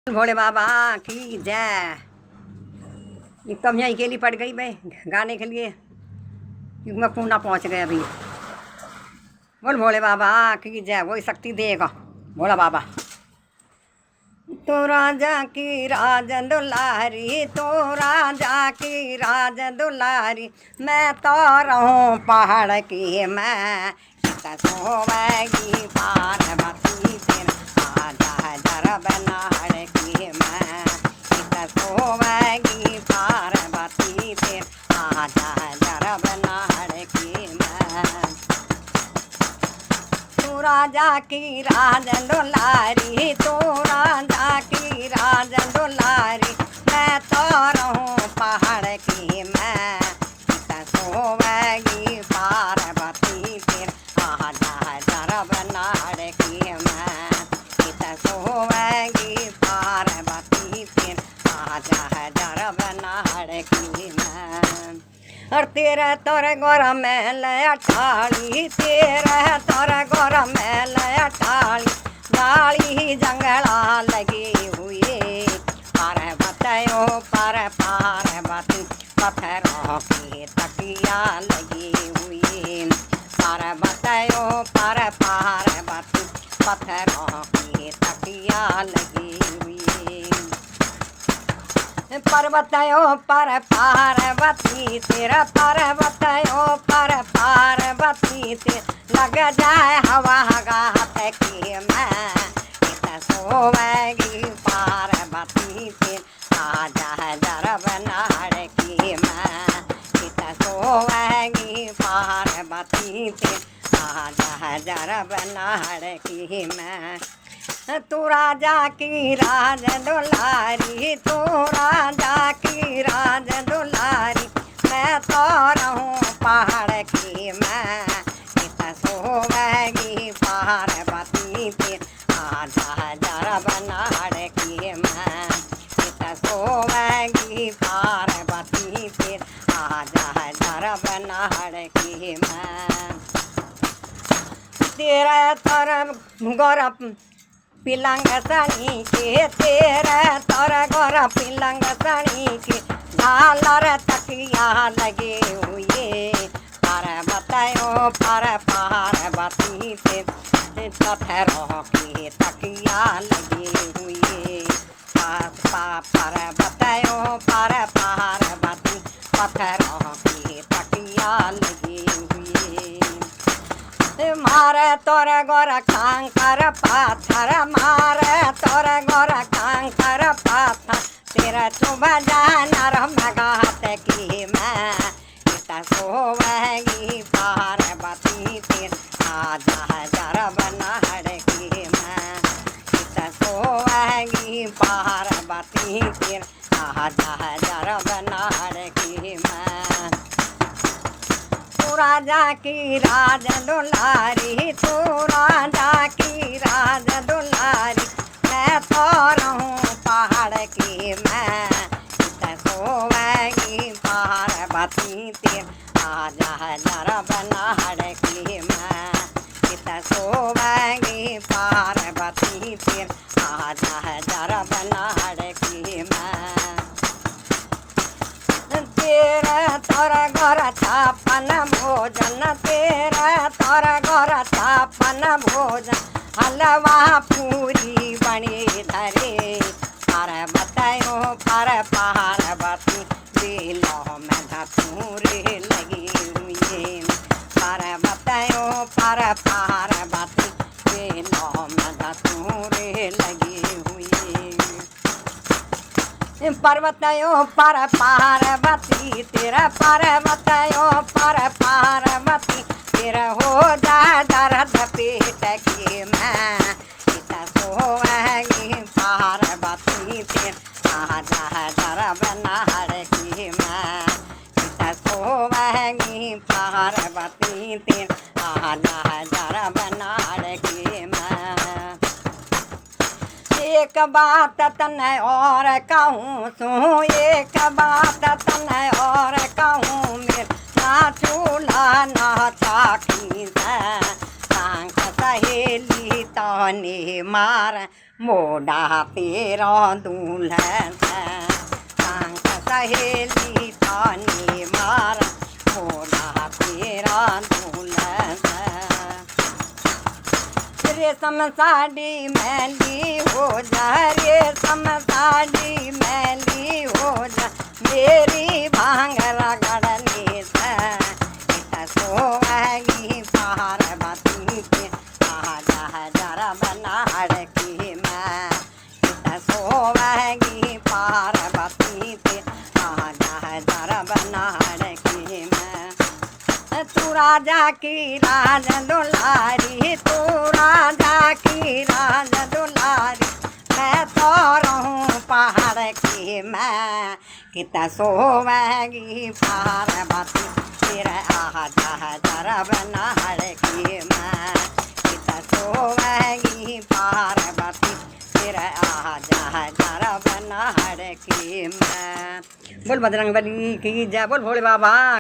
भोले बाबा की जय। ये कब यहाँ अकेली पड़ गई मैं गाने के लिए, क्योंकि मैं पूना पहुँच गया अभी। बोल भोले बाबा की जय, वही शक्ति देगा भोला बाबा। तो राजा की राज दुलारी, तो राजा की राज दुलारी, मैं तो रहूं पहाड़ की मैं सोवेगी पार्वती फिर आजा जरा बनाड़ की मैं सोवेगी पार्वती फिर आजा जरा बनाड़ की मैं। तू राजा की राज दुलारी, तू राजा की राज दुलारी, मैं तो रहूं पहाड़ की मैं सोवेगी पार्वती फिर आजा जरा बनाड़ की मैं सोवेगी पार्वती फिर आजा जरा बनाड़ की मैं। और तेरा तोर गोर मैल अठाली, तेरा तोर गोर मैल अठाली, गाली जंगला लगी हुई पार्वतियों पर पार्वती पत्थरों की तकिया लगी हुई पार्वतियों पर पार्वती पत्थरों की तकिया लगी हुई। पर्वतयों पर पार्वती तेरा पर्वतयों पर पार्वती ते लग जाए हवा गात की मैं सोवेगी पार्वती फिर आजा जरा बनाड़ की मैं सोवेगी पार्वती फिर आजा जरा बनाड़ की मैं। तू राजा की राज दुलारी, तू राजा की राज दुलारी, मैं तो रहूं पहाड़ की मैं सोवेगी पार्वती फिर आजा जरा बनाड़ की मैं सोवेगी पार्वती फिर आजा जरा बनाड़ की मैं। तेरा तरफ गौरव पिलंग सणी के, तेरा तोर गोर पिलंग सणी के, झालर तकिया लगे हुए पार्वतियों पर पार्वती से पत्थरों की तकिया लगी हुई पार्वतियों पर पार्वती पत्थरों की तकिया लगी हुई। मारे तोर गोर कांकर पाथर, मारे तोर गोर कांकर पाथर, तेरा चुभ जानर मगात की मैं सोवेगी पार्वती फिर आजा जरा बनाड़ की मैं सोवेगी पार्वती फिर आजा जरा बनाड़ की मैं। तू राजा की राज दुलारी, तू राजा की राज दुलारी, मैं तो रहूं पहाड़ की मैं सोवेगी पार्वती फिर आजा जरा बनाड़ की मैं सोवेगी पार्वती फिर आजा जरा बनाड़ की मैं। तेरा तोर गोर छापन भोजन, तेरा तोर गोर छापन भोजन, हलवा पूरी बनी धरे पार्वतियों पर पार्वती बेलों में धतूरे लगी हुई पार्वतियों पर पार्वती बेलों में धतूरे लगी हुई पर्वतयों पर पार्वती तेरा पर्वतयों पर पार्वती तेरा हो जा दर्द पेट की मैं सोवेगी पार्वती फिर आजा जरा बनाड़ की मैं सोवेगी पार्वती फिर आजा जरा बनाड़ की मैं। एक बात तने और कहूँ सो, एक बात तने और कहूँ मेरे ना चूल्हा ना चाकी से सहेली ताने मार मोड़ा तेरा दूल्हन संग सहेली तानी मार मोड़ा तेरा दूल्हन रेशम साड़ी मैली हो जा रेशम साड़ी मैली हो जा मेरी भांगरा गड़नी से सोएगी पार्वती के आजा जरा बनाड़ की मैं सोएगी पार्वती के आजा जरा बनाड़ की मैं तू राजा की राज दुलारी तू राजा की राज दुलारी मैं तो रहूं पहाड़ की मैं कितना सोवेगी पार्वती फिर आजा जरा बनाड़ की मैं कितना सोवेगी पार्वती फिर आजा जरा बनाड़ की मैं। बोल बजरंगबली की जय बोल भोले बाबा।